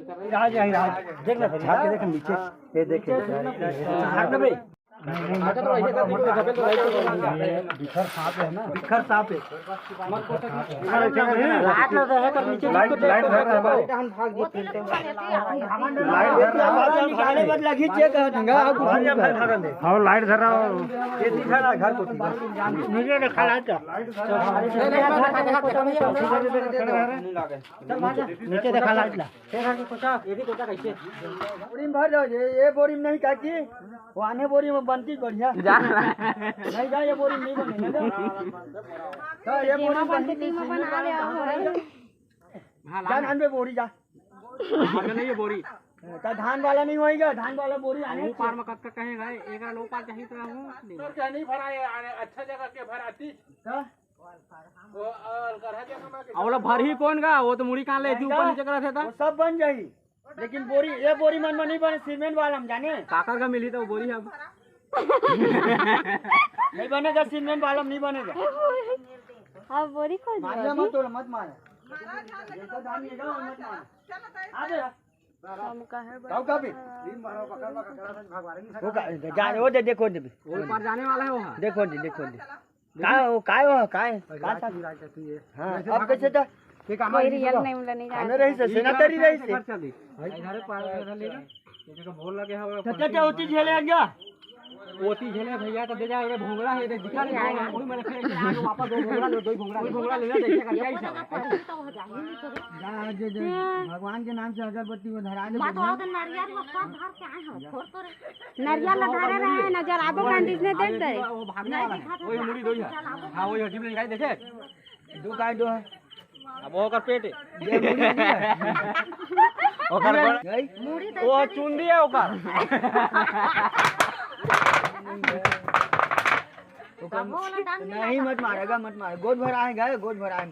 देख ना झाड़ के देख नीचे ये देखे झाड़ ना भाई बिखर सांप है ना बिखर सांप है लाइट लगा है कर नीचे लाइट धर रहा है हम भाग देते हैं लाइट धर रहा है निकाले मत लगी चेक ढंगा हां लाइट धर रहा ये दिखा रहा घर को मुझे देखा लाइट नीचे देखा लाइट ला ये भी कोटा कैसे बोरी में भर दो ये बोरी में नहीं काकी वो आने बोरी में बनती बढ़िया नहीं जा ये बोरी नहीं बनेगा तो ये बोरी बनती बना ले जान पे बोरी जा नहीं ये बोरी तो धान वाला नहीं होएगा धान वाला बोरी आने पार में कब तक कहेगा एक लो पार चाहिए तो हूं क्या नहीं भरा अच्छा जगह के भराती तो वो और गढ़ा जगह में और भर ही कौन का वो तो मुड़ी कहां ले थी ऊपर नीचे करा था वो सब बन जाई लेकिन बोरी ये बोरी मन में नहीं बने सीमेंट वाला हम जाने काकर का मिली तो बोरी अब नहीं बनेगा सीमेंट वाला नहीं बनेगा अब बोरी खोल मार मत तोड़ मत मार जैसा धान ये गाओ मत मार आ जा हम का है गाओ का भी दिन मारो पकड़ वो जा वो दे देखो दे वो पार जाने वाला है वो देखो दे काय का हां अब कैसे था कोई रियल नहीं मिला नहीं जाने रही से सेनाटरी रही से घरे पार लेगा ये का बोल लगे हवा टटा होती झेले आ गया ओती झेले भैया तो दे जा ये भोंगड़ा है ये दिखा नहीं आएगा कोई मैंने फिर आगे वापस दो भोंगड़ा लेना देखिए क्या ही सब भगवान के नाम से अगरबत्ती को धरा दे बात और नारियल में सब भर के आए हो फोड़ तो नारियल धरे रहे हैं नजर आबो कैंडिस ने देख दे वो भागने वाला है वही मुड़ी दो है हां वही हड्डी में निकाल देखे दो काय दो है अब वो कर पेट ये मुड़ी नहीं है ओकर मुड़ी वो चुंदी है ओकर नहीं मत मारेगा मत मारे गोद भरा है गाय गोद भरा है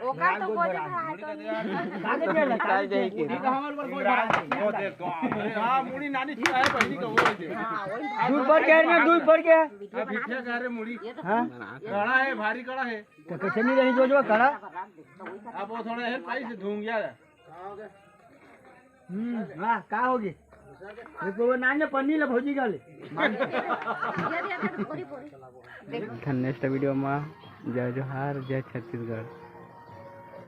ओका तो गोद भरा है कागे चल कागे जाई की हमर पर गोद भरा है वो देख तो हां मुड़ी नानी छी है पहली का वो दूध भर के ना दूध भर के पीछे कह रे मुड़ी हां कड़ा है भारी कड़ा है तो कैसे नहीं रही जो कड़ा अब वो थोड़ा है पाई से धूम गया हां का होगी वो नाने पन्नी ले भौजी गले नेक्स्ट वीडियो में जय जोहार जय छत्तीसगढ़।